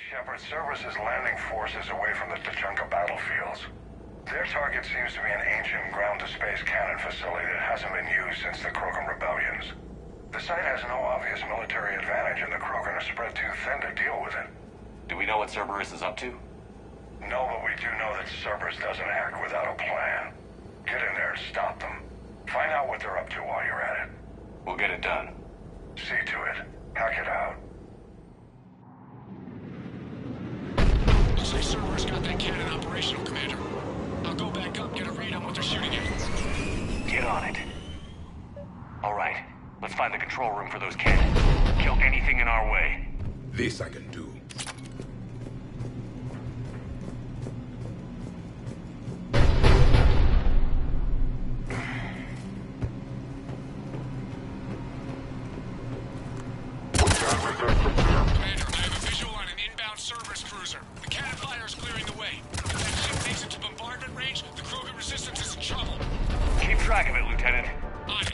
Shepard, Cerberus is landing forces away from the Tachanka battlefields. Their target seems to be an ancient ground-to-space cannon facility that hasn't been used since the Krogan rebellions. The site has no obvious military advantage, and the Krogan are spread too thin to deal with it. Do we know what Cerberus is up to? No, but we do know that Cerberus doesn't act without a plan. Get in there and stop them. Find out what they're up to while you're at it. We'll get it done. See to it. Hack it out. Looks like Cerberus got that cannon operational, Commander. I'll go back up, get a read on what they're shooting at. Get on it. All right. Let's find the control room for those cannons. Kill anything in our way. This I can do. Commander, I have a visual on an inbound Cerberus cruiser. The cannon fire is clearing the way. If that ship makes it to bombardment range, the Krogan resistance is in trouble. Keep track of it, Lieutenant. On it.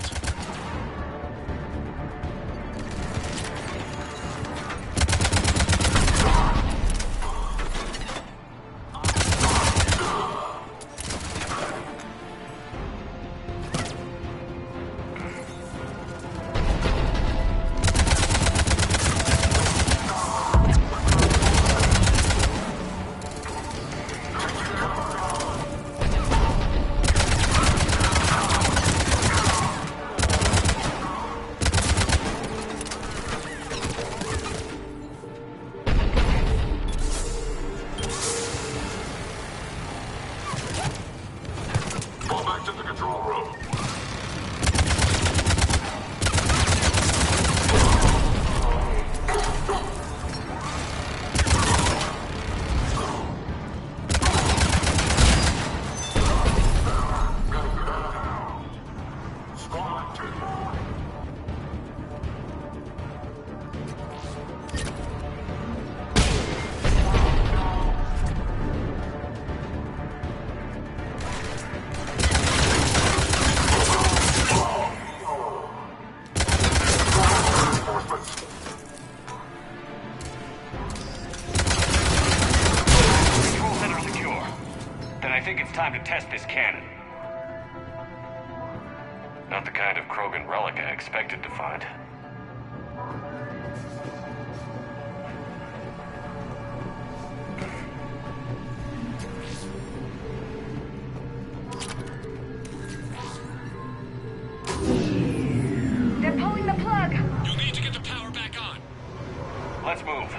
Time to test this cannon. Not the kind of Krogan relic I expected to find. They're pulling the plug. You'll need to get the power back on. Let's move.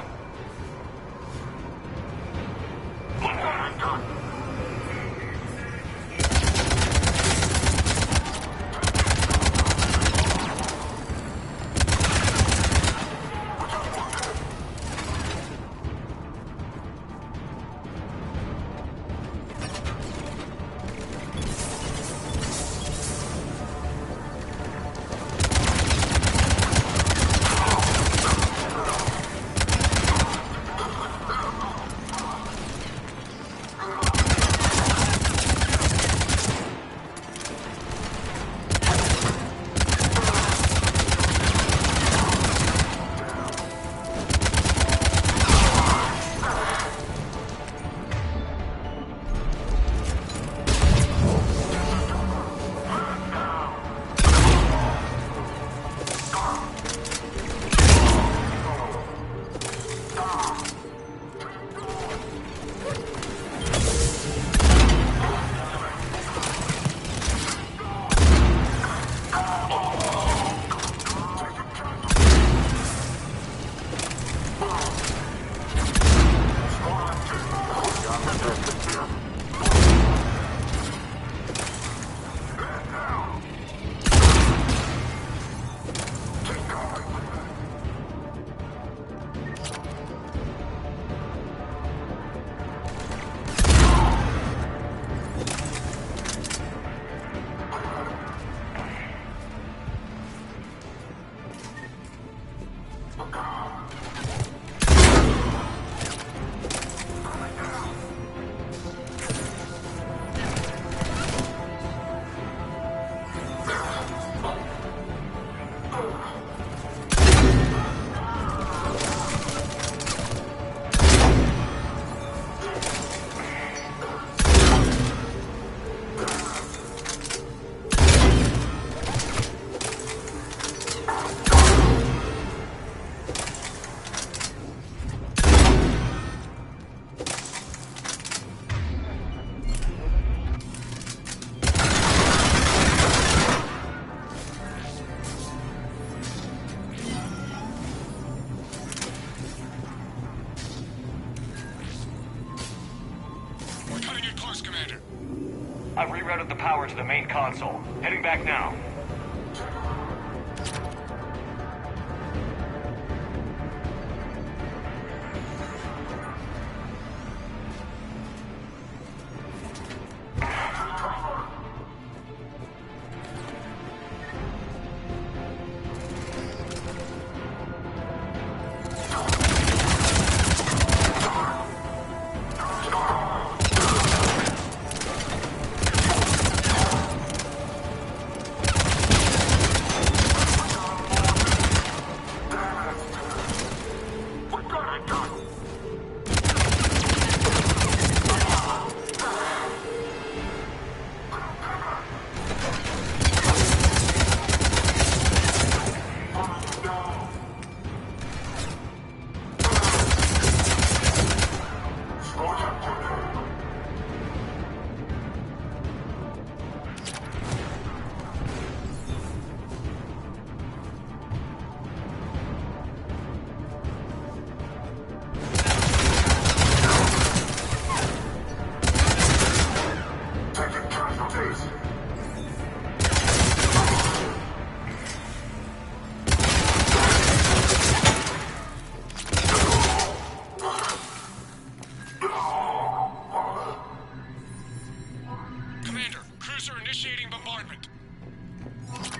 power to the main console. Heading back now.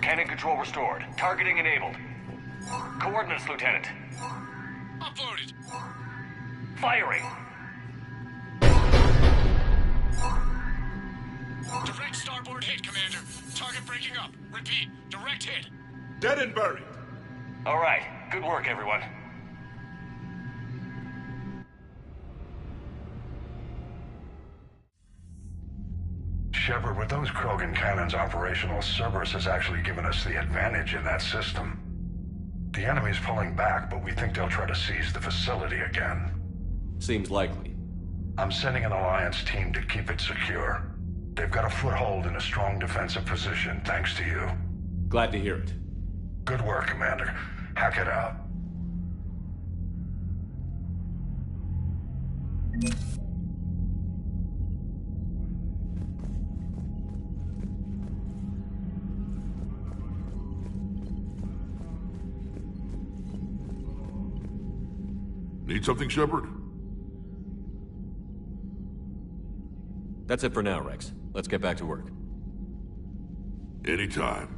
Cannon control restored. Targeting enabled. Coordinates, Lieutenant. Uploaded. Firing. Direct starboard hit, Commander. Target breaking up. Repeat, direct hit. Dead and buried. All right. Good work, everyone. Shepard, with those Krogan cannons operational, Cerberus has actually given us the advantage in that system. The enemy's pulling back, but we think they'll try to seize the facility again. Seems likely. I'm sending an Alliance team to keep it secure. They've got a foothold in a strong defensive position, thanks to you. Glad to hear it. Good work, Commander. Hack it out. Need something, Shepard? That's it for now, Rex. Let's get back to work. Anytime.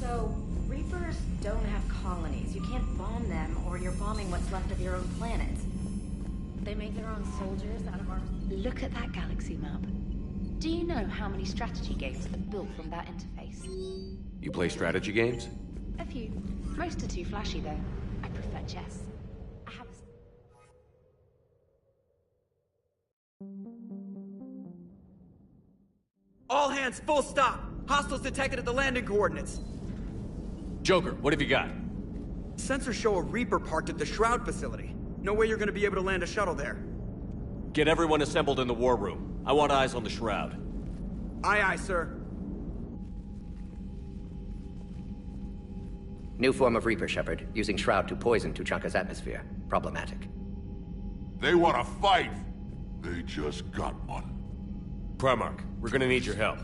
So, Reapers don't have colonies. You can't bomb them, or you're bombing what's left of your own planet. They make their own soldiers out of our... Look at that galaxy map. Do you know how many strategy games are built from that interface? You play strategy games? A few. Most are too flashy, though. I prefer chess. I have All hands, full stop! Hostiles detected at the landing coordinates. Joker, what have you got? Sensors show a Reaper parked at the Shroud facility. No way you're gonna be able to land a shuttle there. Get everyone assembled in the war room. I want eyes on the Shroud. Aye, aye, sir. New form of Reaper, Shepard, using Shroud to poison Tuchanka's atmosphere. Problematic. They want to fight. They just got one. Primarch, we're gonna need your help.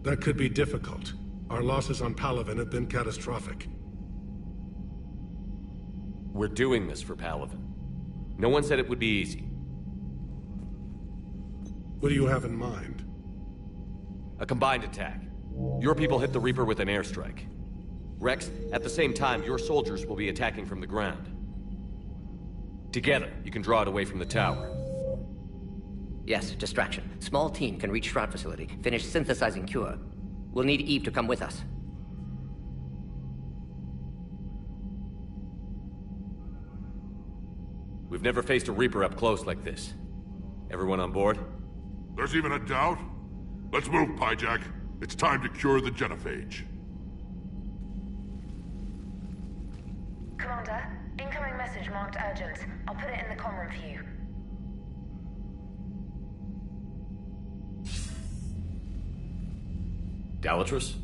That could be difficult. Our losses on Palaven have been catastrophic. We're doing this for Palaven. No one said it would be easy. What do you have in mind? A combined attack. Your people hit the Reaper with an airstrike. Rex, at the same time, your soldiers will be attacking from the ground. Together, you can draw it away from the tower. Yes, distraction. Small team can reach Shroud facility, finish synthesizing cure. We'll need Eve to come with us. We've never faced a Reaper up close like this. Everyone on board? There's even a doubt? Let's move, Pyjack. It's time to cure the genophage. Commander, incoming message marked urgent. I'll put it in the comm room for you. Galatrus?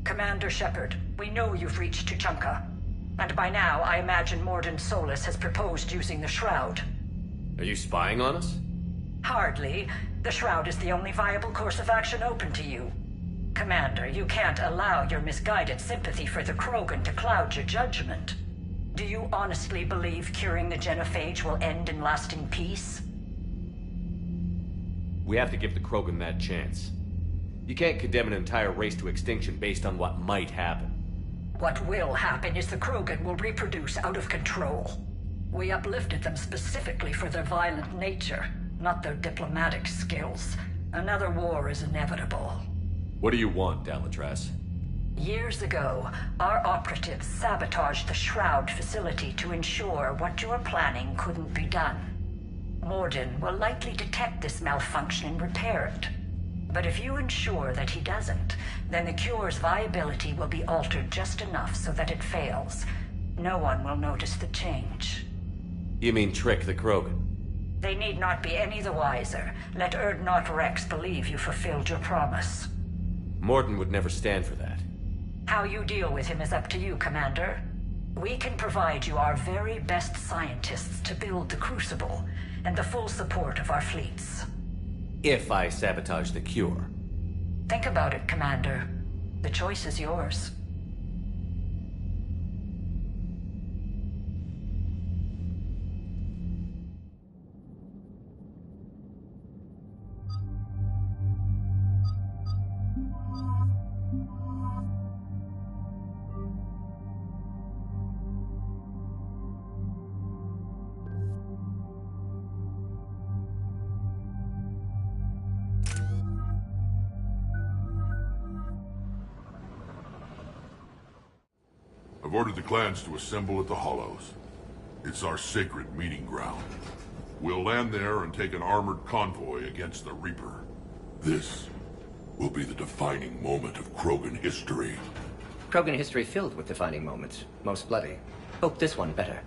Commander Shepard, we know you've reached Tuchanka. And by now, I imagine Morden Solus has proposed using the Shroud. Are you spying on us? Hardly. The Shroud is the only viable course of action open to you. Commander, you can't allow your misguided sympathy for the Krogan to cloud your judgment. Do you honestly believe curing the genophage will end in lasting peace? We have to give the Krogan that chance. You can't condemn an entire race to extinction based on what might happen. What will happen is the Krogan will reproduce out of control. We uplifted them specifically for their violent nature, not their diplomatic skills. Another war is inevitable. What do you want, Dalatras? Years ago, our operatives sabotaged the Shroud facility to ensure what you were planning couldn't be done. Morden will likely detect this malfunction and repair it. But if you ensure that he doesn't, then the cure's viability will be altered just enough so that it fails. No one will notice the change. You mean trick the Krogan? They need not be any the wiser. Let Erdnot Rex believe you fulfilled your promise. Morden would never stand for that. How you deal with him is up to you, Commander. We can provide you our very best scientists to build the Crucible, and the full support of our fleets. If I sabotage the cure. Think about it, Commander. The choice is yours. I've ordered the clans to assemble at the Hollows. It's our sacred meeting ground. We'll land there and take an armored convoy against the Reaper. This will be the defining moment of Krogan history. Krogan history filled with defining moments. Most bloody. Hope this one better.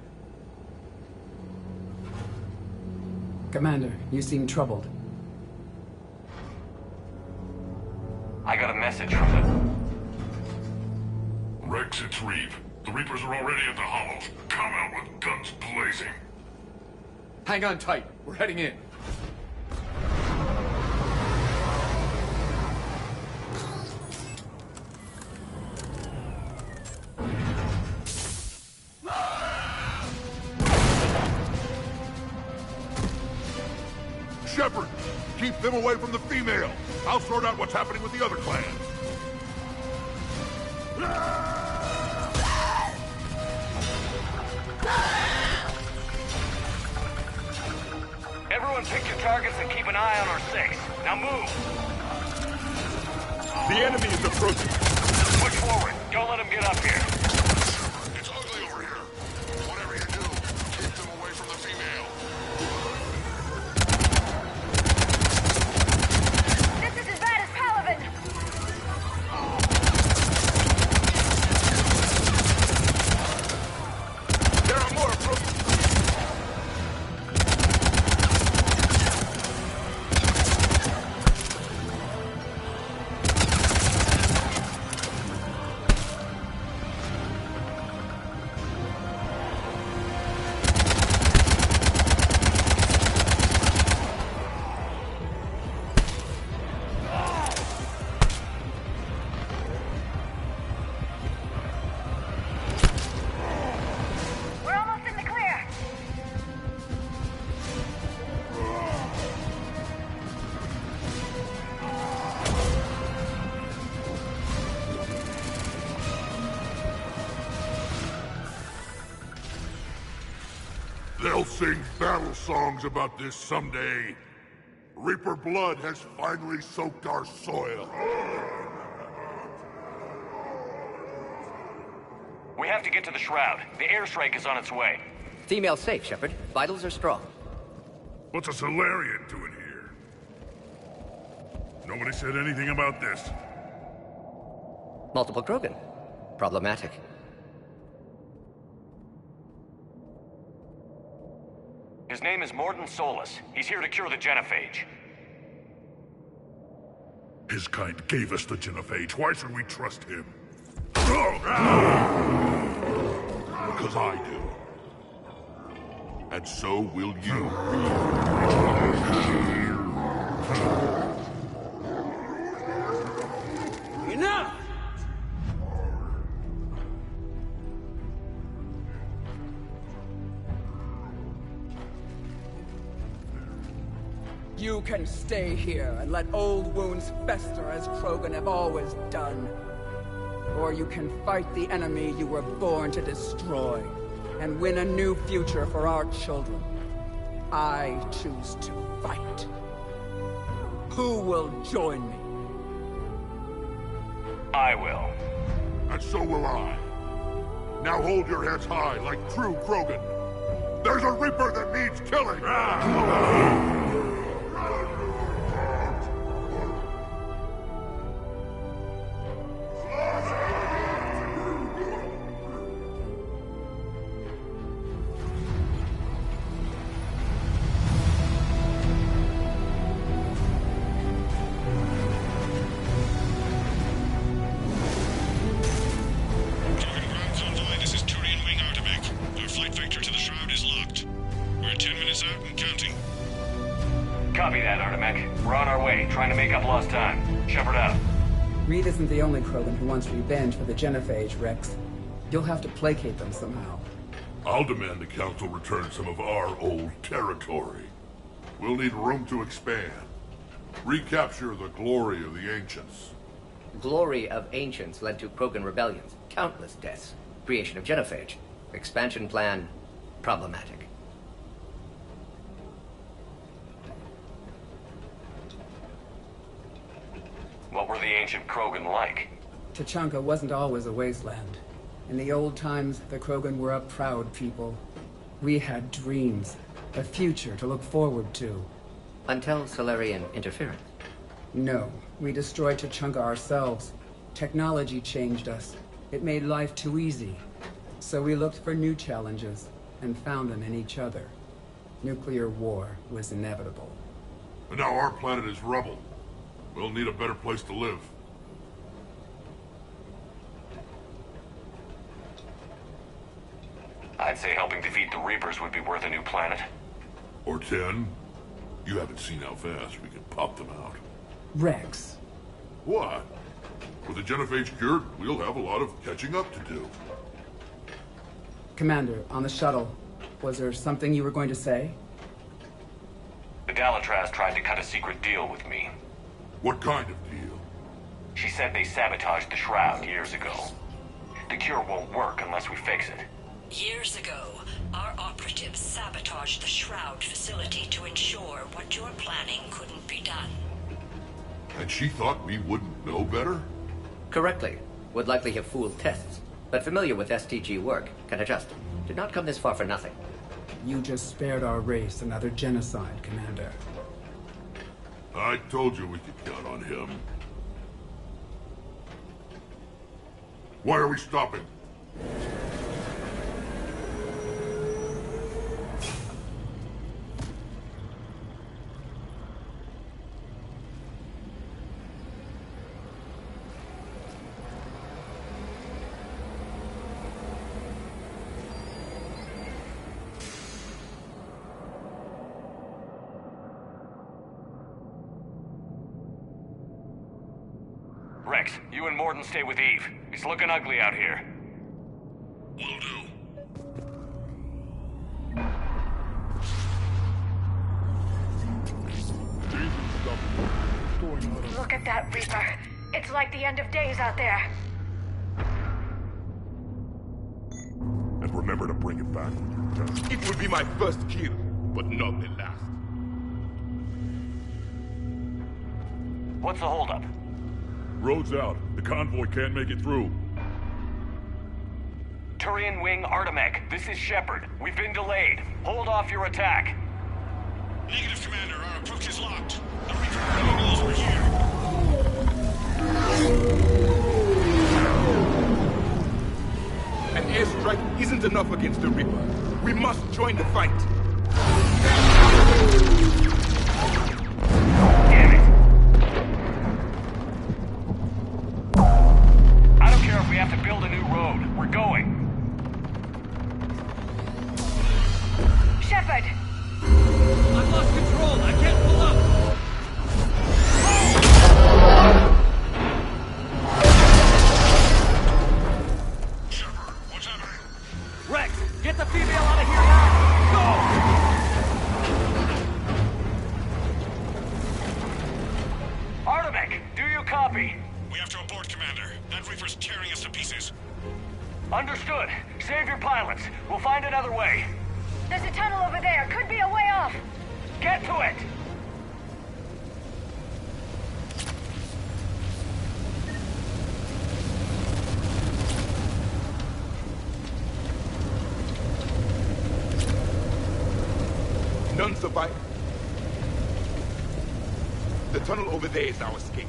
Commander, you seem troubled. I got a message from them. Rex, it's Reeve. The Reapers are already at the Hollows. Come out with guns blazing. Hang on tight. We're heading in. Shepard, keep them away from the female. I'll sort out what's happening with the other clans. Everyone pick your targets and keep an eye on our 6. Now move! The enemy is approaching. Push forward. Don't let them get up here. It's ugly over here. Whatever you do, keep them away from the female. This is as bad as Palaven! There are more approaching. We're almost in the clear! They'll sing battle songs about this someday. Reaper blood has finally soaked our soil. We have to get to the Shroud. The airstrike is on its way. Female safe, Shepard. Vitals are strong. What's a Solarian doing here? Nobody said anything about this. Multiple Krogan. Problematic. His name is Morden Solus. He's here to cure the genophage. His kind gave us the genophage. Why should we trust him? I do. And so will you. Enough! You can stay here and let old wounds fester as Krogan have always done. Or you can fight the enemy you were born to destroy and win a new future for our children. I choose to fight. Who will join me? I will. And so will I. Now hold your heads high like true Krogan. There's a Reaper that needs killing! Copy that, Artemek. We're on our way, trying to make up lost time. Shepard out. Reed isn't the only Krogan who wants revenge for the Genophage, Rex. You'll have to placate them somehow. I'll demand the Council return some of our old territory. We'll need room to expand. Recapture the glory of the Ancients. Glory of Ancients led to Krogan rebellions, countless deaths, creation of Genophage. Expansion plan, problematic. What were the ancient Krogan like? Tachanka wasn't always a wasteland. In the old times, the Krogan were a proud people. We had dreams, a future to look forward to. Until Solarian interference? No, we destroyed Tachanka ourselves. Technology changed us. It made life too easy. So we looked for new challenges, and found them in each other. Nuclear war was inevitable. And now our planet is rubble. We'll need a better place to live. I'd say helping defeat the Reapers would be worth a new planet. Or 10. You haven't seen how fast we can pop them out. Rex. What? With the Genophage cured, we'll have a lot of catching up to do. Commander, on the shuttle, was there something you were going to say? The Dalatraz tried to cut a secret deal with me. What kind of deal? She said they sabotaged the Shroud years ago. The cure won't work unless we fix it. Years ago, our operatives sabotaged the Shroud facility to ensure what you're planning couldn't be done. And she thought we wouldn't know better? Correctly. Would likely have fooled tests. But familiar with STG work, can adjust. Did not come this far for nothing. You just spared our race another genocide, Commander. I told you we could count on him. Why are we stopping? Rex, you and Morden stay with Eve. It's looking ugly out here. Will do. Look at that Reaper. It's like the end of days out there. And remember to bring it back when you're done. It will be my first kill, but not the last. What's the holdup? Road's out. The convoy can't make it through. Turian Wing Artemek, this is Shepard. We've been delayed. Hold off your attack. Negative, Commander. Our approach is locked. The Reaper rebellion knows we're here. An airstrike isn't enough against the Reaper. We must join the fight. Damn it. I don't care if we have to build a new road. We're going. Shepard! I've lost control. I can't pull up. Shepard, what's happening? Rex, get the female out of here now. Go! Artemek, do you copy? We have to abort, Commander. That Reaper's tearing us to pieces. Understood. Save your pilots. We'll find another way. There's a tunnel over there. Could be a way off. Get to it! None survive. The tunnel over there is our escape.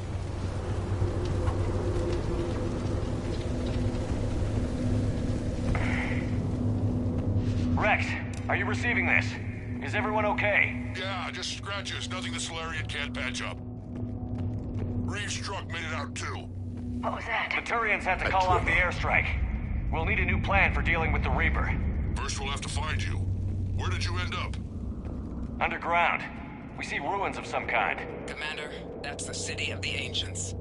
Rex, are you receiving this? Is everyone okay? Yeah, just scratches. Nothing the Solarian can't patch up. Reeves' truck made it out too. What was that? The Turians had to call off the airstrike. We'll need a new plan for dealing with the Reaper. First we'll have to find you. Where did you end up? Underground. We see ruins of some kind. Commander, that's the city of the Ancients.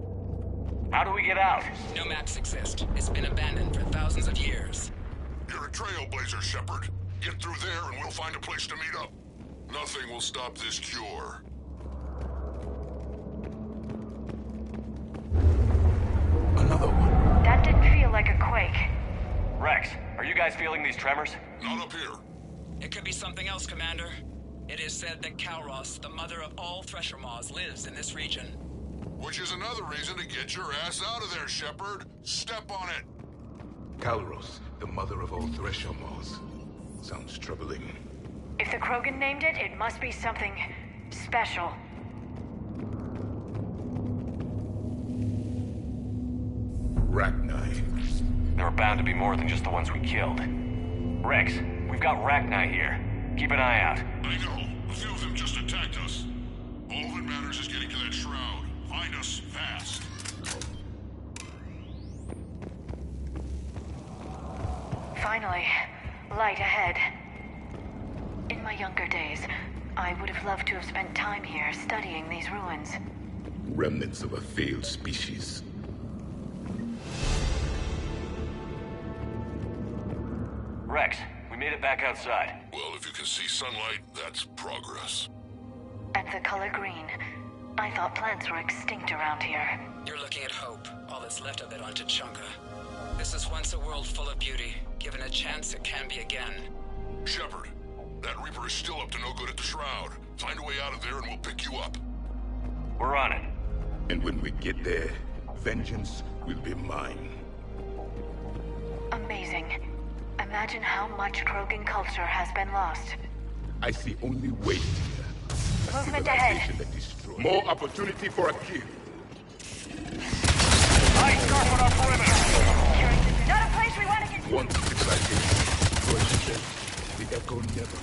How do we get out? No maps exist. It's been abandoned for thousands of years. You're a trailblazer, Shepard. Get through there and we'll find a place to meet up. Nothing will stop this cure. Another one. That didn't feel like a quake. Rex, are you guys feeling these tremors? Not up here. It could be something else, Commander. It is said that Kalros, the mother of all Thresher Maws, lives in this region. Which is another reason to get your ass out of there, Shepard. Step on it. Kalros, the mother of all Thresher Maws. Sounds troubling. If the Krogan named it, it must be something special. Rachni. There are bound to be more than just the ones we killed. Rex, we've got Rachni here. Keep an eye out. I know. A few of them just attacked us. All that matters is getting to that shroud. Find us fast. Finally, light ahead. In my younger days, I would have loved to have spent time here studying these ruins. Remnants of a failed species. Rex, we made it back outside. Well, if you can see sunlight, that's progress. And the color green. I thought plants were extinct around here. You're looking at hope, all that's left of it on Tuchanka. This is once a world full of beauty. Given a chance, it can be again. Shepard, that Reaper is still up to no good at the Shroud. Find a way out of there and we'll pick you up. We're on it. And when we get there, vengeance will be mine. Amazing. Imagine how much Krogan culture has been lost. I see only waste here. A Movement ahead. civilization that destroys. More opportunity for a kill. Nice start on our perimeter. Not a place we want to get. Once civilization destroys itself, the echo never.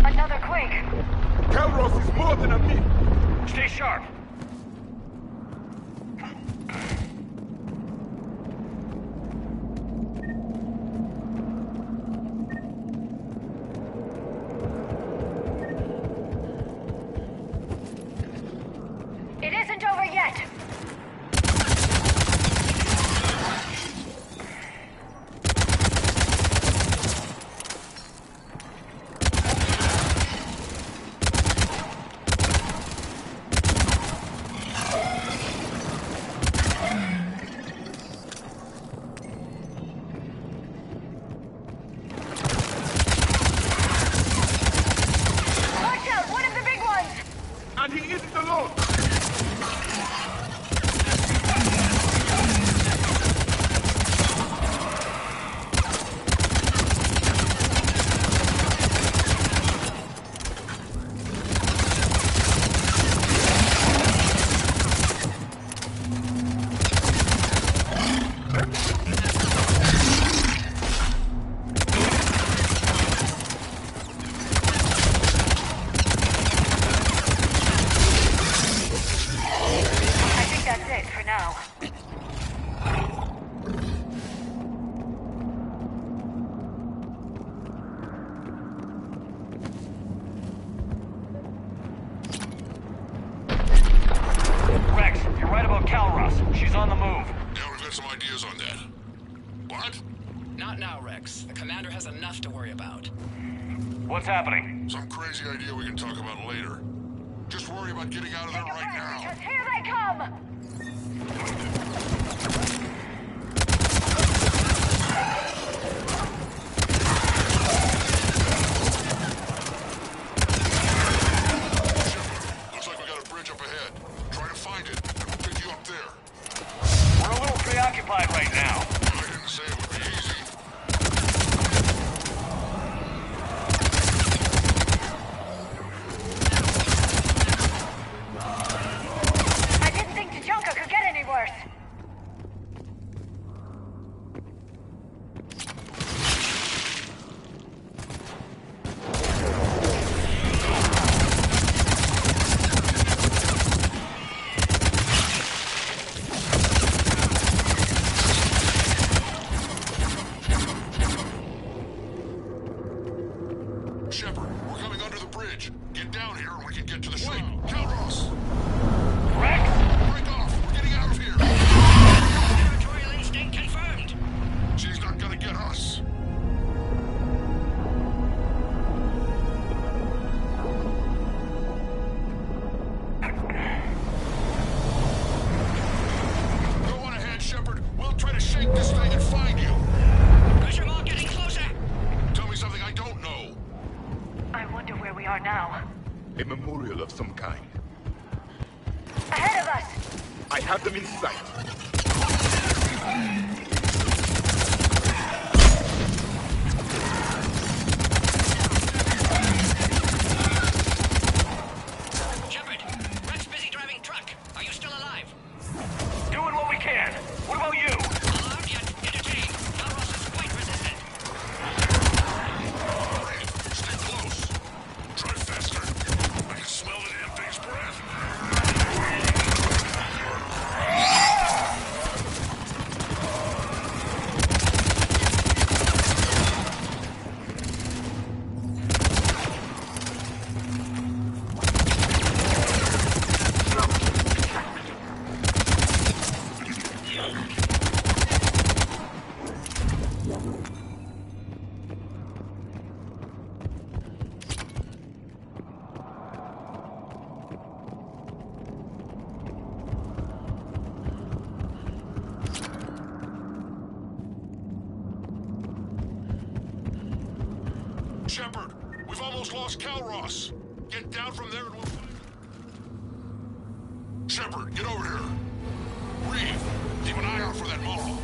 Another quake. Kalros is more than a myth. Stay sharp. It isn't over yet. Not now, Rex. The commander has enough to worry about. What's happening? Some crazy idea we can talk about later. Just worry about getting out of there right now. Because here they come! Looks like we got a bridge up ahead. Try to find it, and we'll pick you up there. We're a little preoccupied right now. I didn't say it would be easy. I didn't think Tachanka could get any worse. Shepard, we're coming under the bridge. Get down here and we can get to the ship. Calros! Rex! Break off! We're getting out of here! Territorial instinct confirmed. She's not gonna get us. Go on ahead, Shepard. We'll try to shake this thing and find you. Pressure ball getting closer. Tell me something I don't know. I wonder where we are now. A memorial of some kind. Ahead of us! I have them in sight. Shepard, Rex busy driving truck. Are you still alive? Doing what we can. What about you? Alarmed yet entertained. Calros is quite resistant. Ray, stay close. Drive faster. I can smell the damn thing's breath. Shepard, we've almost lost Calros. Get down from there and we'll find it. Shepard, get over here. Reeve, keep an eye out for that Mara.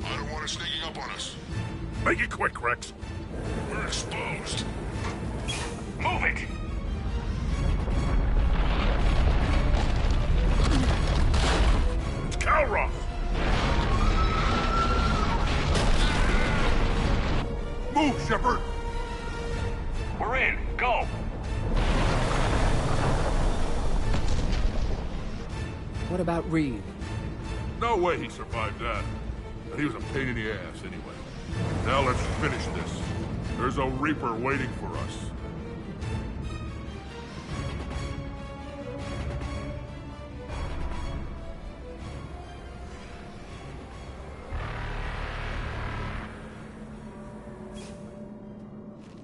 I don't want it sneaking up on us. Make it quick, Rex. We're exposed. Move it! It's Calros! Move, Shepard! We're in. Go! What about Reeve? No way he survived that. And he was a pain in the ass anyway. Now let's finish this. There's a Reaper waiting for us.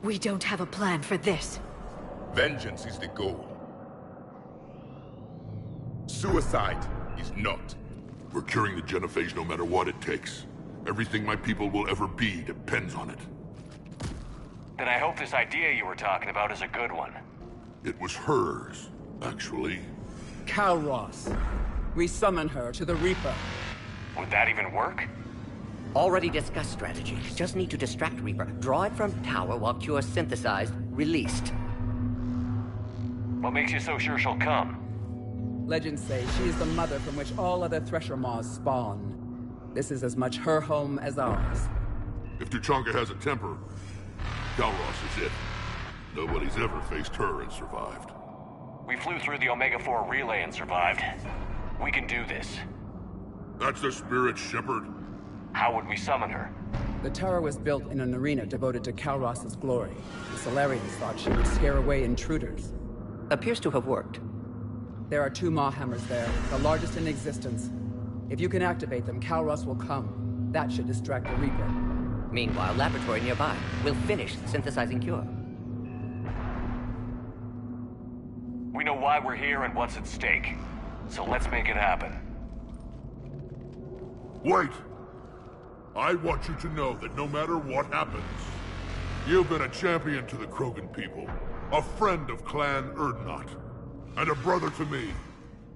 We don't have a plan for this. Vengeance is the goal. Suicide is not. We're curing the genophage no matter what it takes. Everything my people will ever be depends on it. Then I hope this idea you were talking about is a good one. It was hers, actually. Calros. We summon her to the Reaper. Would that even work? Already discussed strategy. Just need to distract Reaper. Draw it from tower while Cure synthesized, released. What makes you so sure she'll come? Legends say she is the mother from which all other Thresher Maws spawn. This is as much her home as ours. If Tuchanka has a temper, Calros is it. Nobody's ever faced her and survived. We flew through the Omega-4 relay and survived. We can do this. That's the spirit, Shepard. How would we summon her? The tower was built in an arena devoted to Calros' glory. The Solarians thought she would scare away intruders. Appears to have worked. There are 2 Maw hammers there, the largest in existence. If you can activate them, Calros will come. That should distract the Reaper. Meanwhile, laboratory nearby. We'll finish synthesizing cure. We know why we're here and what's at stake. So let's make it happen. Wait! I want you to know that no matter what happens, you've been a champion to the Krogan people, a friend of Clan Erdnot, and a brother to me.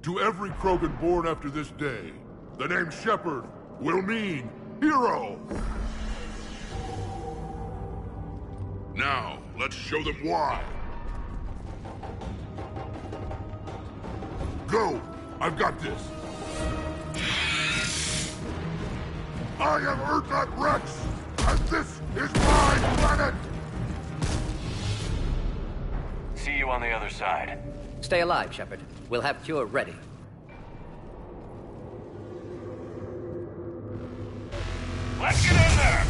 To every Krogan born after this day, the name Shepard will mean hero! Now, let's show them why. Go! I've got this! I am Erdnot Rex, and this is my planet! See you on the other side. Stay alive, Shepard. We'll have cure ready. Let's get in there!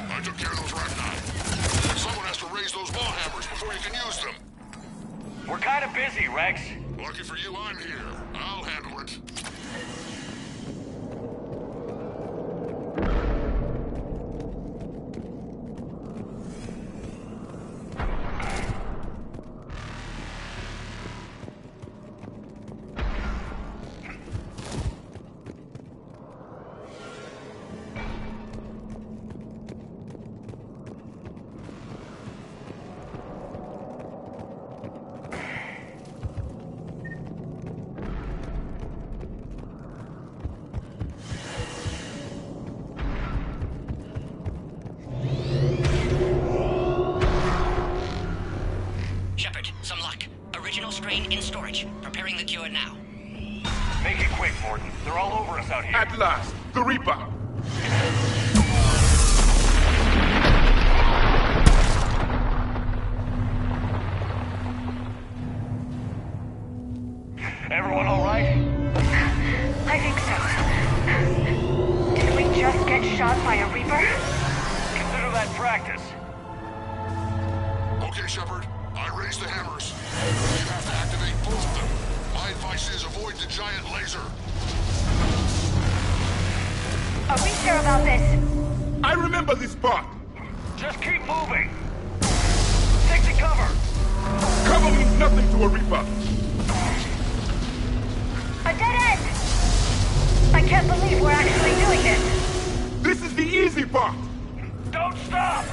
I took care of those right now. Someone has to raise those ball hammers before you can use them. We're kind of busy, Rex. Lucky for you, I'm here. I'll handle it. Strain in storage. Preparing the cure now. Make it quick, Morden. They're all over us out here. At last, the Reaper! Everyone all right? I think so. Did we just get shot by a Reaper? Consider that practice. Okay, Shepard. I raised the hammers. You have to activate both of them. My advice is avoid the giant laser. Are we sure about this? I remember this part. Just keep moving. Stick to cover. Cover means nothing to a Reaper. A dead end! I can't believe we're actually doing this. This is the easy part. Don't stop!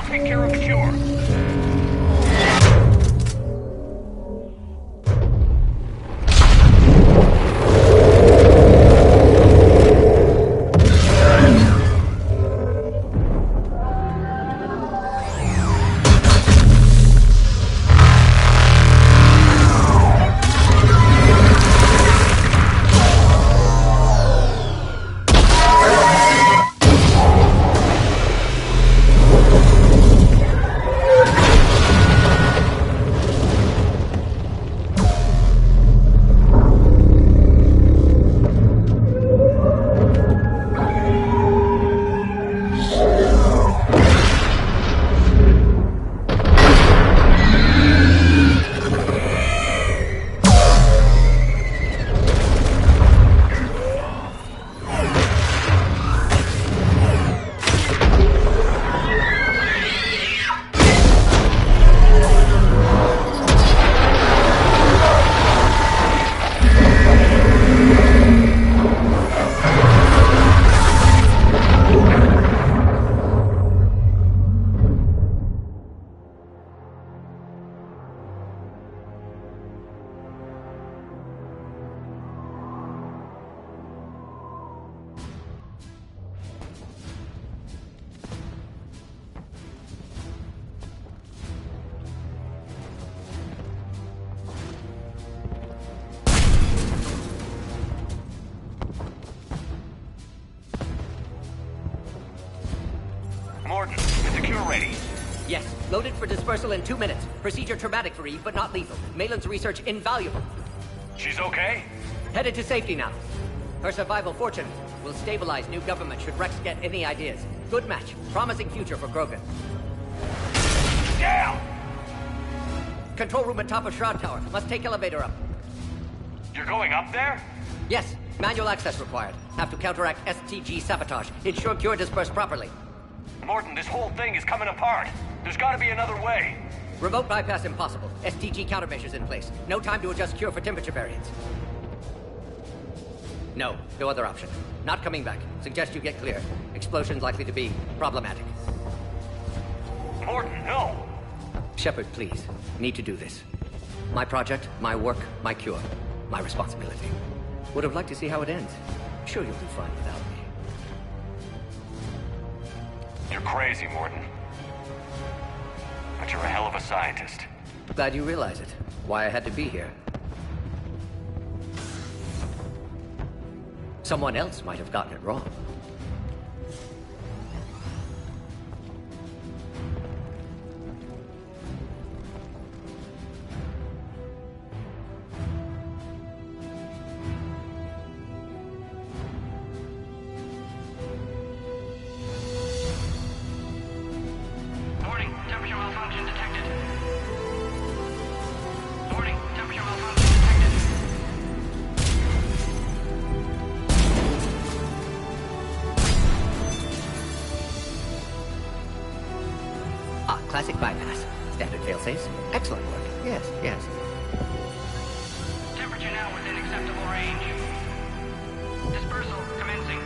Take care of the cure. Morton, is the cure ready? Yes, loaded for dispersal in 2 minutes. Procedure traumatic for Eve, but not lethal. Malin's research invaluable. She's okay? Headed to safety now. Her survival fortunate. Will stabilize new government should Rex get any ideas. Good match. Promising future for Krogan. Down! Control room at top of Shroud Tower. Must take elevator up. You're going up there? Yes. Manual access required. Have to counteract STG sabotage. Ensure cure dispersed properly. Morton, this whole thing is coming apart. There's gotta be another way. Remote bypass impossible. STG countermeasures in place. No time to adjust cure for temperature variance. No other option. Not coming back. Suggest you get clear. Explosion's likely to be problematic. Morton, no! Shepard, please. Need to do this. My project, my work, my cure. My responsibility. Would have liked to see how it ends. Sure you'll be fine without me. You're crazy, Morton. But you're a hell of a scientist. Glad you realize it. Why I had to be here. Someone else might have gotten it wrong. Warning, temperature malfunction detected. Warning, temperature malfunction detected. Classic bypass. Standard failsafes. Excellent work. Yes. Temperature now within acceptable range. Dispersal commencing.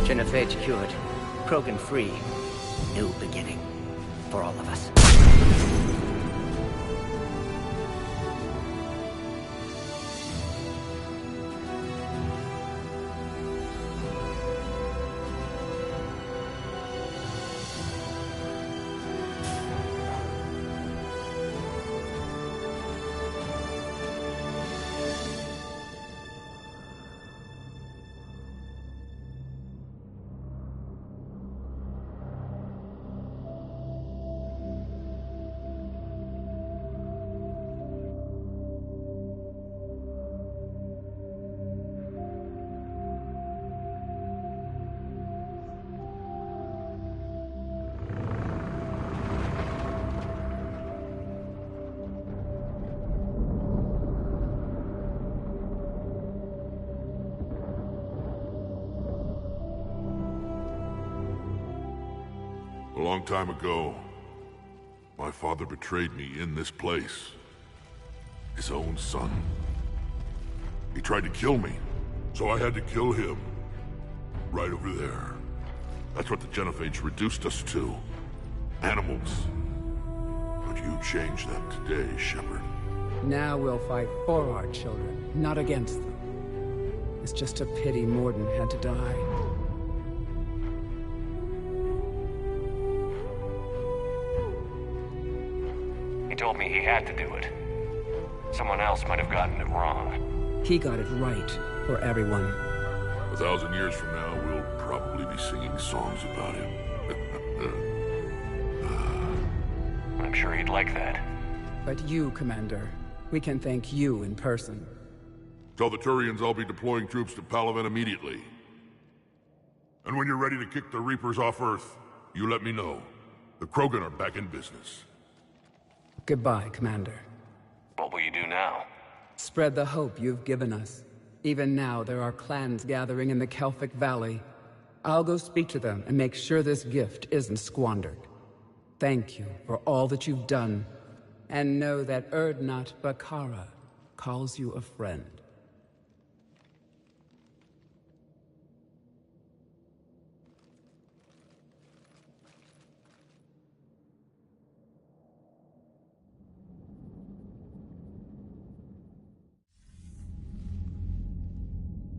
Genophage cured. Krogan free. New beginning. For all of us. A long time ago, my father betrayed me in this place. His own son. He tried to kill me, so I had to kill him. Right over there. That's what the Genophage reduced us to. Animals. But you changed that today, Shepard. Now we'll fight for our children, not against them. It's just a pity Morden had to die. He told me he had to do it. Someone else might have gotten it wrong. He got it right for everyone. 1,000 years from now, we'll probably be singing songs about him. I'm sure he'd like that. But you, Commander, we can thank you in person. Tell the Turians I'll be deploying troops to Palaven immediately. And when you're ready to kick the Reapers off Earth, you let me know. The Krogan are back in business. Goodbye, Commander. What will you do now? Spread the hope you've given us. Even now, there are clans gathering in the Kelphic Valley. I'll go speak to them and make sure this gift isn't squandered. Thank you for all that you've done. And know that Erdnot Bakara calls you a friend.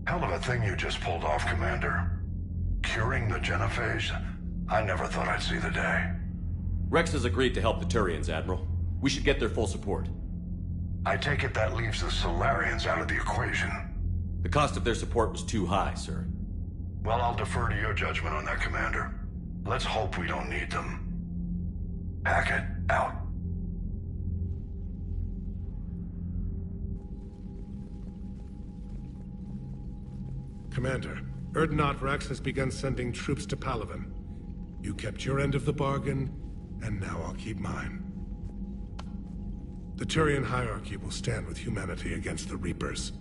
Hell of a thing you just pulled off, Commander. Curing the Genophage? I never thought I'd see the day. Rex has agreed to help the Turians, Admiral. We should get their full support. I take it that leaves the Solarians out of the equation. The cost of their support was too high, sir. Well, I'll defer to your judgment on that, Commander. Let's hope we don't need them. Hackett, out. Commander, Erdnot Rex has begun sending troops to Palaven. You kept your end of the bargain, and now I'll keep mine. The Turian hierarchy will stand with humanity against the Reapers.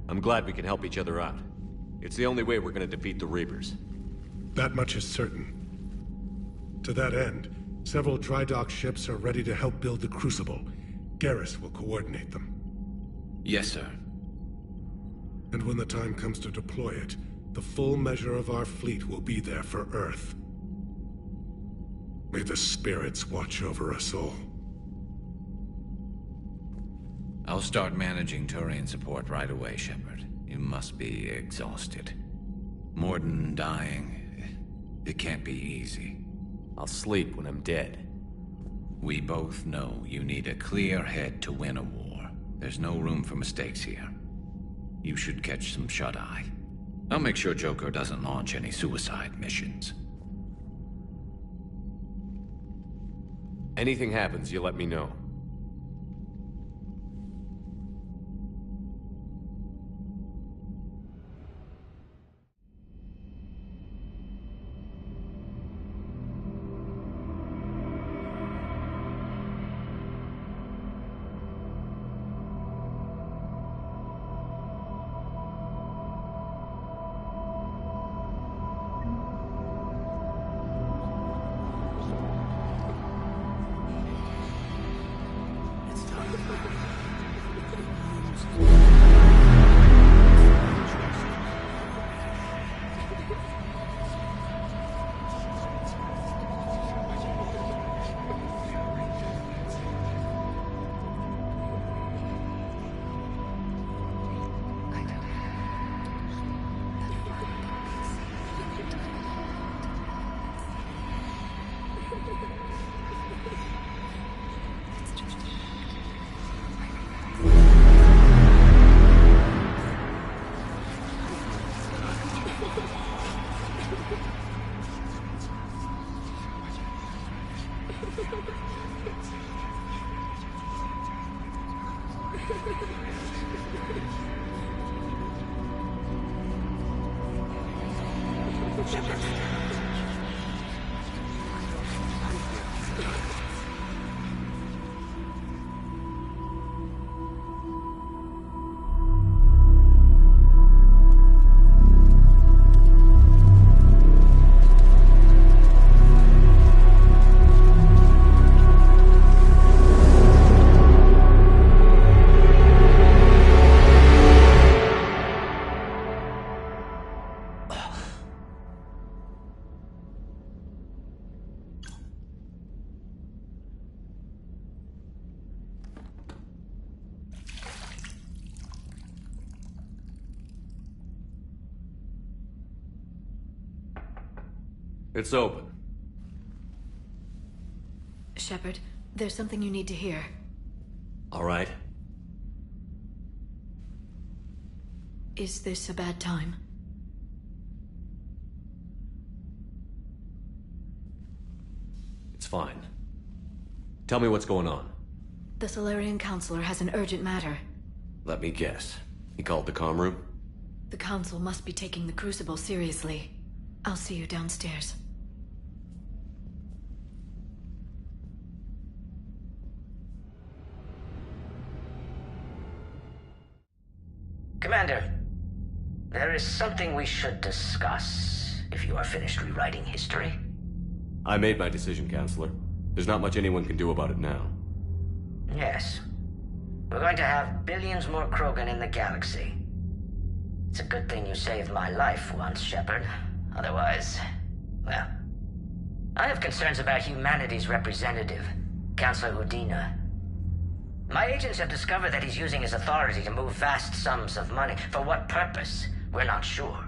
I'm glad we can help each other out. It's the only way we're gonna defeat the Reapers. That much is certain. To that end, several dry dock ships are ready to help build the Crucible. Garrus will coordinate them. Yes, sir. And when the time comes to deploy it, the full measure of our fleet will be there for Earth. May the spirits watch over us all. I'll start managing Turian support right away, Shepard. You must be exhausted. Morden dying, it can't be easy. I'll sleep when I'm dead. We both know you need a clear head to win a war. There's no room for mistakes here. You should catch some shut-eye. I'll make sure Joker doesn't launch any suicide missions. Anything happens, you let me know. It's open. Shepard, there's something you need to hear. All right. Is this a bad time? It's fine. Tell me what's going on. The Solarian Counselor has an urgent matter. Let me guess. He called the comm room? The Council must be taking the Crucible seriously. I'll see you downstairs. Commander, there is something we should discuss, if you are finished rewriting history. I made my decision, Counselor. There's not much anyone can do about it now. Yes. We're going to have billions more Krogan in the galaxy. It's a good thing you saved my life once, Shepard. Otherwise, well... I have concerns about humanity's representative, Councillor Udina. My agents have discovered that he's using his authority to move vast sums of money. For what purpose? We're not sure.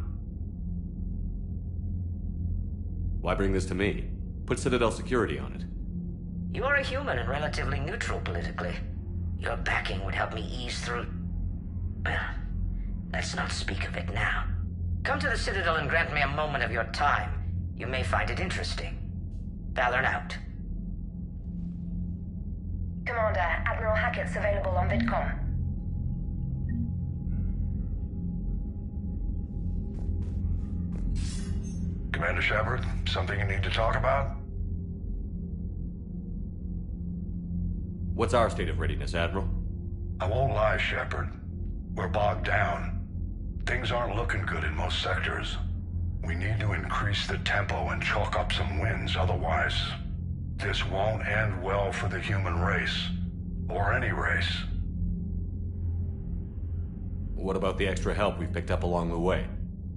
Why bring this to me? Put Citadel security on it. You are a human and relatively neutral politically. Your backing would help me ease through... Well, let's not speak of it now. Come to the Citadel and grant me a moment of your time. You may find it interesting. Valorn out. Commander, Admiral Hackett's available on VidCom. Commander Shepard, something you need to talk about? What's our state of readiness, Admiral? I won't lie, Shepard. We're bogged down. Things aren't looking good in most sectors. We need to increase the tempo and chalk up some wins, otherwise this won't end well for the human race. Or any race. What about the extra help we've picked up along the way?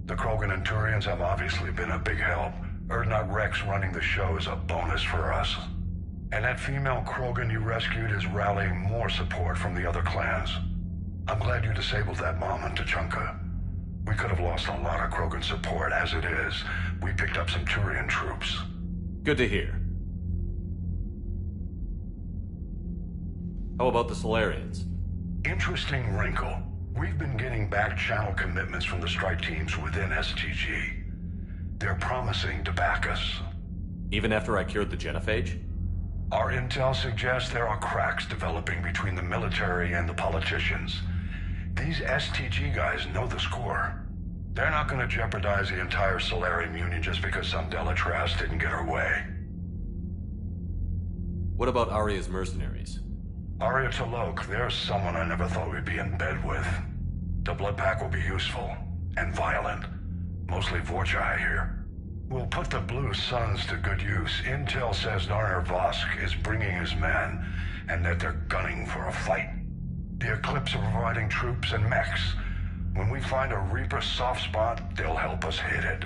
The Krogan and Turians have obviously been a big help. Urdnot Rex running the show is a bonus for us. And that female Krogan you rescued is rallying more support from the other clans. I'm glad you disabled that bomb on Tachanka. We could have lost a lot of Krogan support. As it is, we picked up some Turian troops. Good to hear. How about the Solarians? Interesting wrinkle. We've been getting back-channel commitments from the strike teams within STG. They're promising to back us. Even after I cured the genophage? Our intel suggests there are cracks developing between the military and the politicians. These STG guys know the score. They're not going to jeopardize the entire Solarian Union just because some Delatras didn't get her way. What about Aria's mercenaries? Aria Talok, there's someone I never thought we'd be in bed with. The Blood Pack will be useful. And violent. Mostly Vorjai here. We'll put the Blue Suns to good use. Intel says Narner Vosk is bringing his men, and that they're gunning for a fight. The Eclipse are providing troops and mechs. When we find a Reaper soft spot, they'll help us hit it.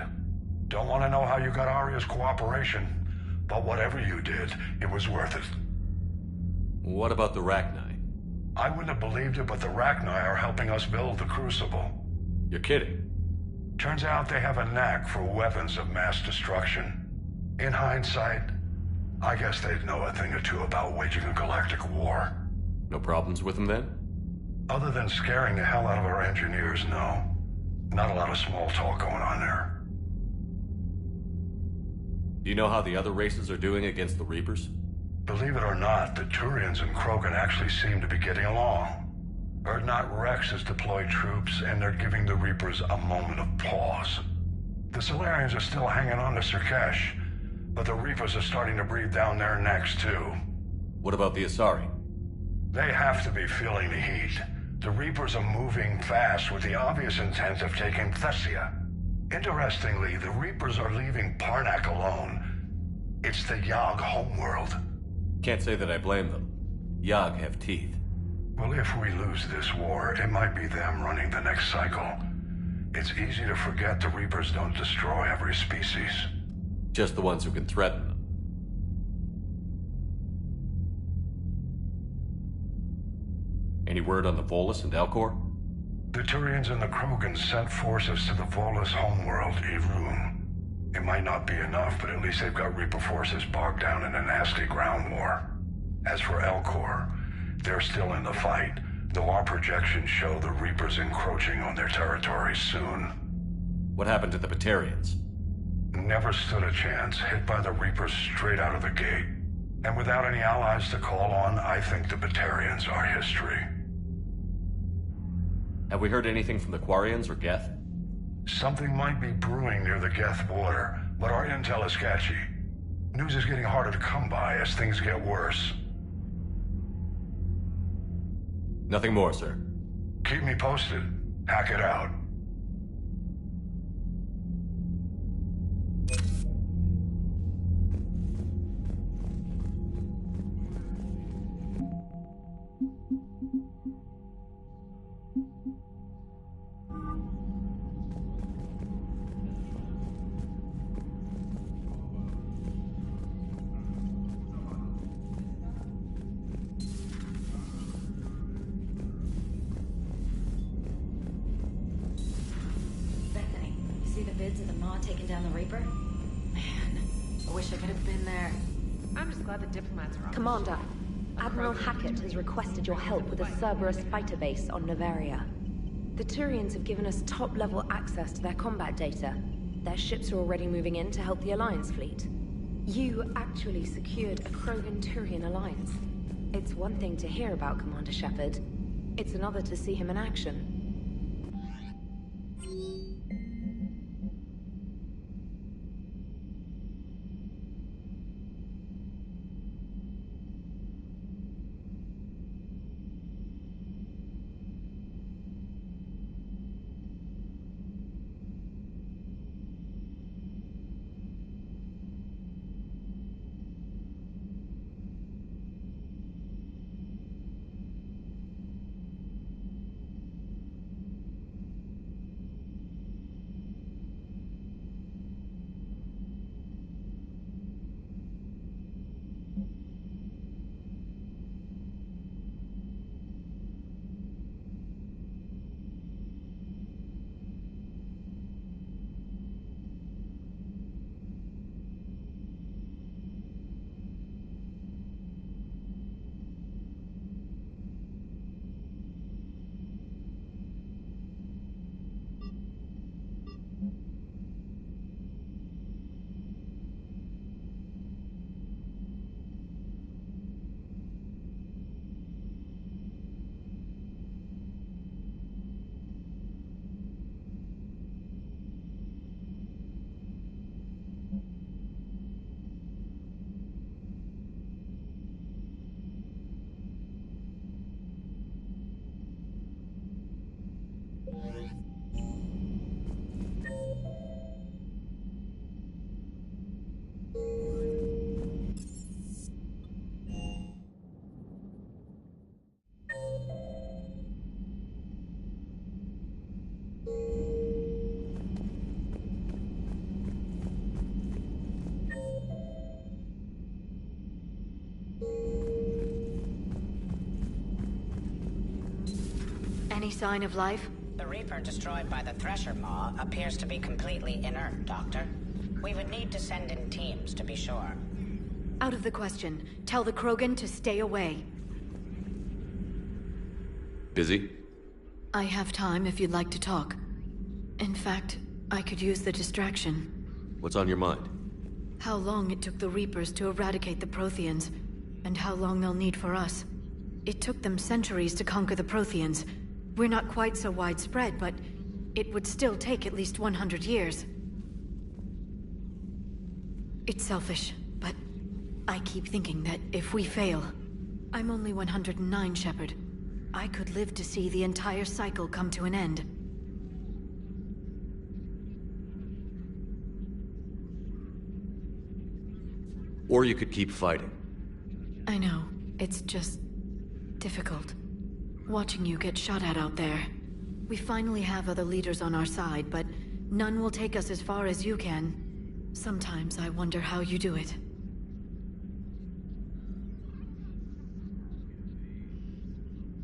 Don't want to know how you got Aria's cooperation, but whatever you did, it was worth it. What about the Rachni? I wouldn't have believed it, but the Rachni are helping us build the Crucible. You're kidding. Turns out they have a knack for weapons of mass destruction. In hindsight, I guess they'd know a thing or two about waging a galactic war. No problems with them then? Other than scaring the hell out of our engineers, no. Not a lot of small talk going on there. Do you know how the other races are doing against the Reapers? Believe it or not, the Turians and Krogan actually seem to be getting along. Urdnot Rex has deployed troops, and they're giving the Reapers a moment of pause. The Solarians are still hanging on to Sirkesh, but the Reapers are starting to breathe down their necks, too. What about the Asari? They have to be feeling the heat. The Reapers are moving fast with the obvious intent of taking Thessia. Interestingly, the Reapers are leaving Parnak alone. It's the Yogg homeworld. Can't say that I blame them. Yogg have teeth. Well, if we lose this war, it might be them running the next cycle. It's easy to forget the Reapers don't destroy every species. Just the ones who can threaten them. Any word on the Volus and Elcor? The Turians and the Krogan sent forces to the Volus homeworld, Irun. It might not be enough, but at least they've got Reaper forces bogged down in a nasty ground war. As for Elcor, they're still in the fight, though our projections show the Reapers encroaching on their territory soon. What happened to the Batarians? Never stood a chance, hit by the Reapers straight out of the gate. And without any allies to call on, I think the Batarians are history. Have we heard anything from the Quarians or Geth? Something might be brewing near the Geth border, but our intel is sketchy. News is getting harder to come by as things get worse. Nothing more, sir. Keep me posted. Hack it out. Taking down the Reaper? Man, I wish I could have been there. I'm just glad the diplomats are on. Commander, Admiral Hackett has requested your help with a Cerberus fighter base on Novaria. The Turians have given us top-level access to their combat data. Their ships are already moving in to help the Alliance fleet. You actually secured a Krogan-Turian alliance. It's one thing to hear about Commander Shepard. It's another to see him in action. Any sign of life? The Reaper destroyed by the Thresher Maw appears to be completely inert, Doctor. We would need to send in teams to be sure. Out of the question. Tell the Krogan to stay away. Busy? I have time if you'd like to talk. In fact, I could use the distraction. What's on your mind? How long it took the Reapers to eradicate the Protheans, and how long they'll need for us. It took them centuries to conquer the Protheans. We're not quite so widespread, but it would still take at least 100 years. It's selfish, but I keep thinking that if we fail... I'm only 109, Shepard. I could live to see the entire cycle come to an end. Or you could keep fighting. I know. It's just... difficult. Watching you get shot at out there. We finally have other leaders on our side, but none will take us as far as you can. Sometimes I wonder how you do it.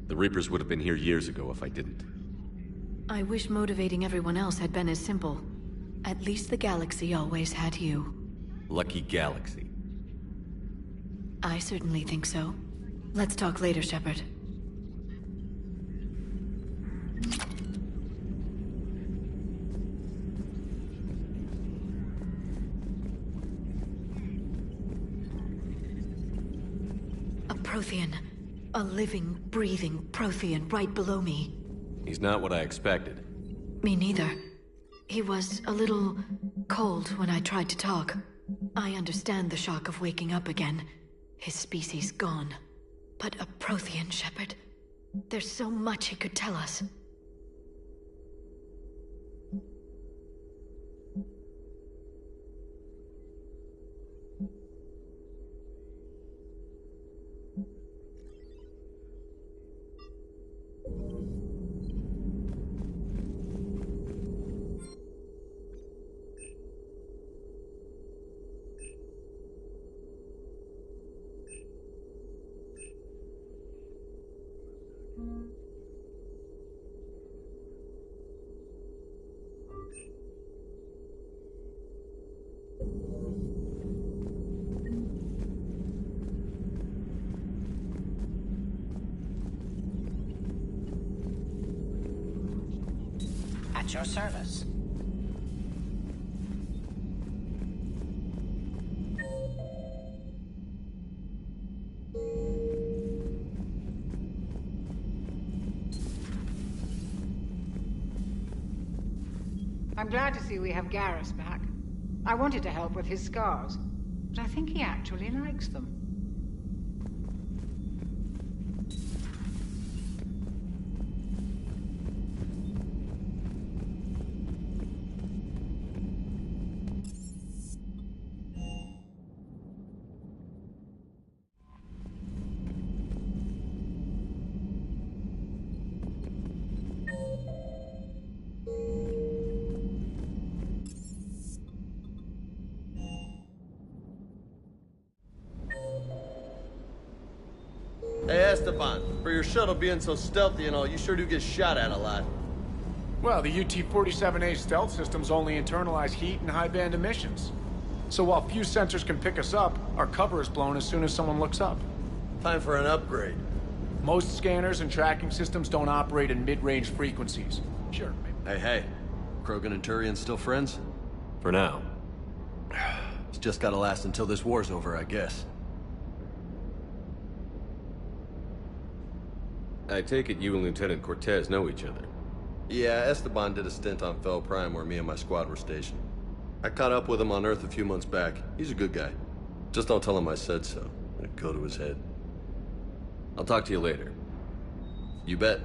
The Reapers would have been here years ago if I didn't. I wish motivating everyone else had been as simple. At least the galaxy always had you. Lucky galaxy. I certainly think so. Let's talk later, Shepard. A Prothean. A living, breathing Prothean right below me. He's not what I expected. Me neither. He was a little cold when I tried to talk. I understand the shock of waking up again. His species gone. But a Prothean, Shepard. There's so much he could tell us. At your service. I'm glad to see we have Garrus back. I wanted to help with his scars, but I think he actually likes them. Hey, Esteban, for your shuttle being so stealthy and all, you sure do get shot at a lot. Well, the UT-47A stealth systems only internalize heat and high-band emissions. So while few sensors can pick us up, our cover is blown as soon as someone looks up. Time for an upgrade. Most scanners and tracking systems don't operate in mid-range frequencies. Sure, maybe. Hey. Krogan and Turian still friends? For now. It's just gotta last until this war's over, I guess. I take it you and Lieutenant Cortez know each other. Yeah, Esteban did a stint on Fel Prime where me and my squad were stationed. I caught up with him on Earth a few months back. He's a good guy. Just don't tell him I said so. It'd go to his head. I'll talk to you later. You bet.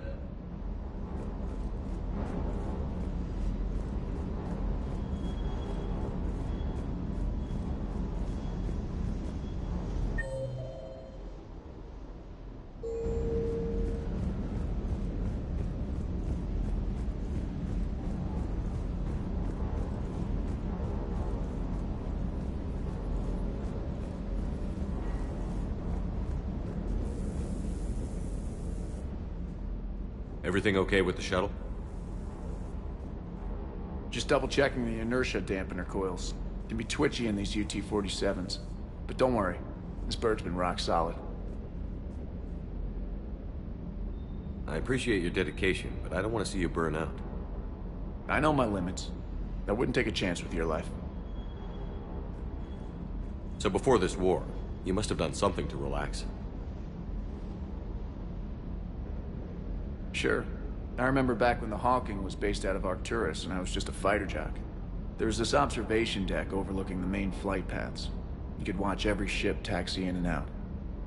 Everything okay with the shuttle? Just double-checking the inertia dampener coils. Can be twitchy in these UT-47s. But don't worry, this bird's been rock solid. I appreciate your dedication, but I don't want to see you burn out. I know my limits. I wouldn't take a chance with your life. So before this war, you must have done something to relax. Sure. I remember back when the Hawking was based out of Arcturus and I was just a fighter jock. There was this observation deck overlooking the main flight paths. You could watch every ship taxi in and out.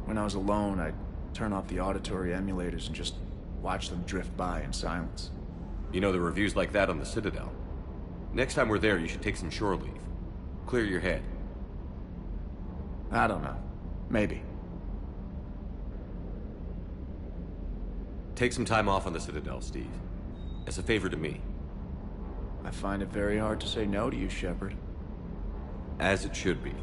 When I was alone, I'd turn off the auditory emulators and just watch them drift by in silence. You know, there are reviews like that on the Citadel. Next time we're there, you should take some shore leave. Clear your head. I don't know. Maybe. Take some time off on the Citadel, Steve. As a favor to me. I find it very hard to say no to you, Shepard. As it should be.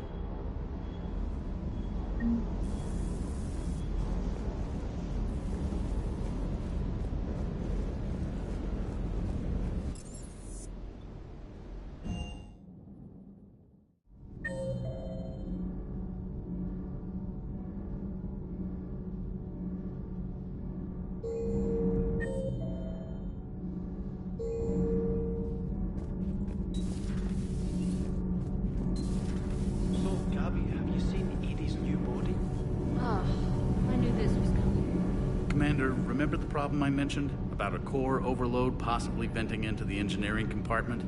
Remember the problem I mentioned? About a core overload possibly venting into the engineering compartment?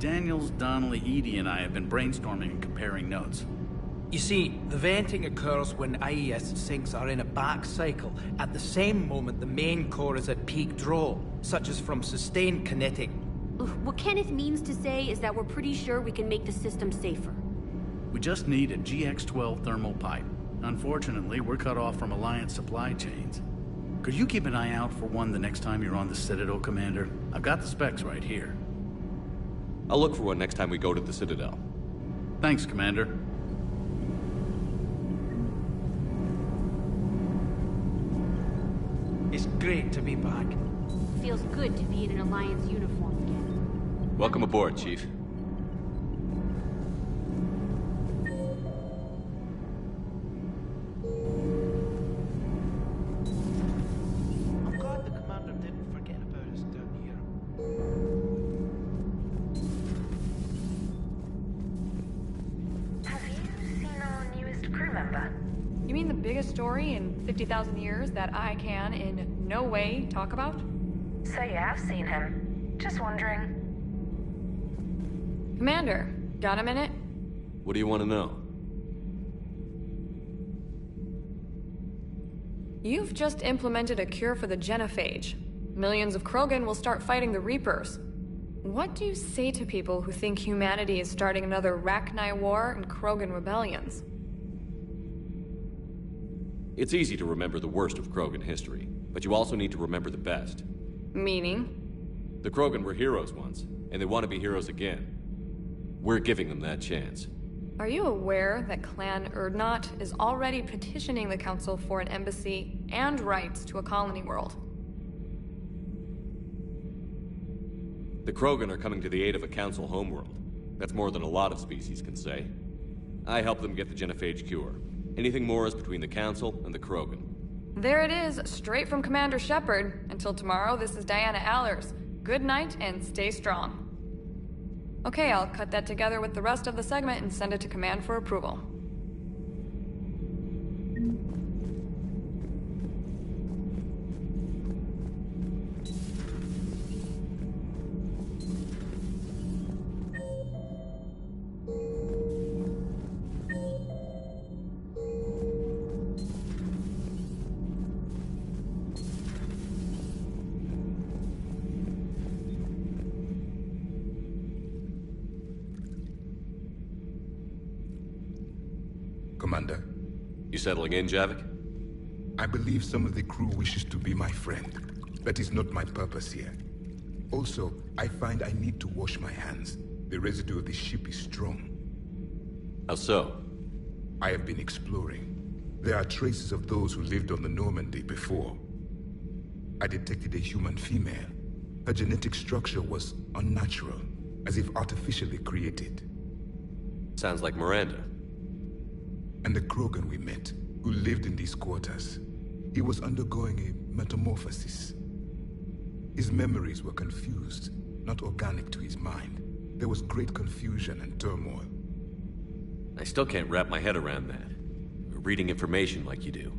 Daniels, Donnelly, Edie, and I have been brainstorming and comparing notes. You see, the venting occurs when IES sinks are in a back cycle, at the same moment the main core is at peak draw, such as from sustained kinetic. What Kenneth means to say is that we're pretty sure we can make the system safer. We just need a GX-12 thermal pipe. Unfortunately, we're cut off from Alliance supply chains. Could you keep an eye out for one the next time you're on the Citadel, Commander? I've got the specs right here. I'll look for one next time we go to the Citadel. Thanks, Commander. It's great to be back. Feels good to be in an Alliance uniform again. Welcome aboard, Chief. I'm glad the Commander didn't forget about us down here. biggest story in 50,000 years that I can in no way talk about? So you have seen him. Just wondering. Commander, got a minute? What do you want to know? You've just implemented a cure for the genophage. Millions of Krogan will start fighting the Reapers. What do you say to people who think humanity is starting another Rachni War and Krogan rebellions? It's easy to remember the worst of Krogan history, but you also need to remember the best. Meaning? The Krogan were heroes once, and they want to be heroes again. We're giving them that chance. Are you aware that Clan Urdnot is already petitioning the Council for an embassy and rights to a colony world? The Krogan are coming to the aid of a Council homeworld. That's more than a lot of species can say. I help them get the genophage cure. Anything more is between the Council and the Krogan. There it is, straight from Commander Shepard. Until tomorrow, this is Diana Allers. Good night and stay strong. Okay, I'll cut that together with the rest of the segment and send it to Command for approval. Commander. You settling in, Javik? I believe some of the crew wishes to be my friend. That is not my purpose here. Also, I find I need to wash my hands. The residue of the ship is strong. How so? I have been exploring. There are traces of those who lived on the Normandy before. I detected a human female. Her genetic structure was unnatural, as if artificially created. Sounds like Miranda. And the Krogan we met, who lived in these quarters, he was undergoing a metamorphosis. His memories were confused, not organic to his mind. There was great confusion and turmoil. I still can't wrap my head around that. Reading information like you do.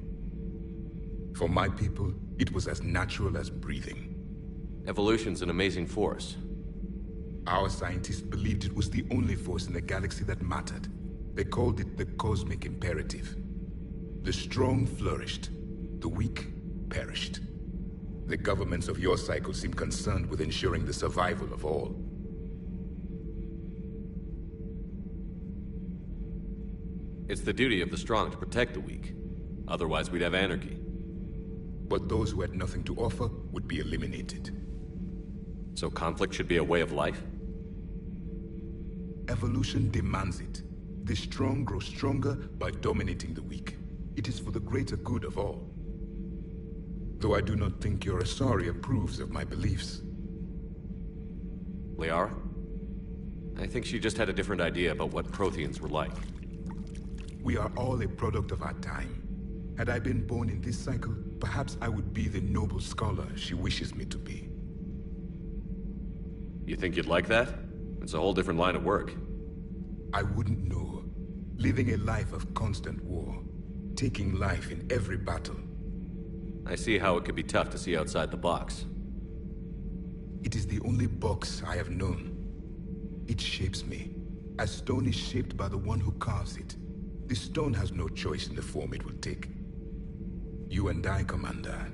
For my people, it was as natural as breathing. Evolution's an amazing force. Our scientists believed it was the only force in the galaxy that mattered. They called it the cosmic imperative. The strong flourished, the weak perished. The governments of your cycle seem concerned with ensuring the survival of all. It's the duty of the strong to protect the weak. Otherwise, we'd have anarchy. But those who had nothing to offer would be eliminated. So conflict should be a way of life? Evolution demands it. The strong grow stronger by dominating the weak. It is for the greater good of all. Though I do not think your Asari approves of my beliefs. Liara? I think she just had a different idea about what Protheans were like. We are all a product of our time. Had I been born in this cycle, perhaps I would be the noble scholar she wishes me to be. You think you'd like that? It's a whole different line of work. I wouldn't know. Living a life of constant war. Taking life in every battle. I see how it could be tough to see outside the box. It is the only box I have known. It shapes me, as stone is shaped by the one who carves it. The stone has no choice in the form it will take. You and I, Commander.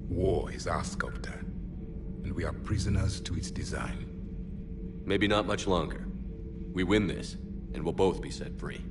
War is our sculptor, and we are prisoners to its design. Maybe not much longer. We win this, and we'll both be set free.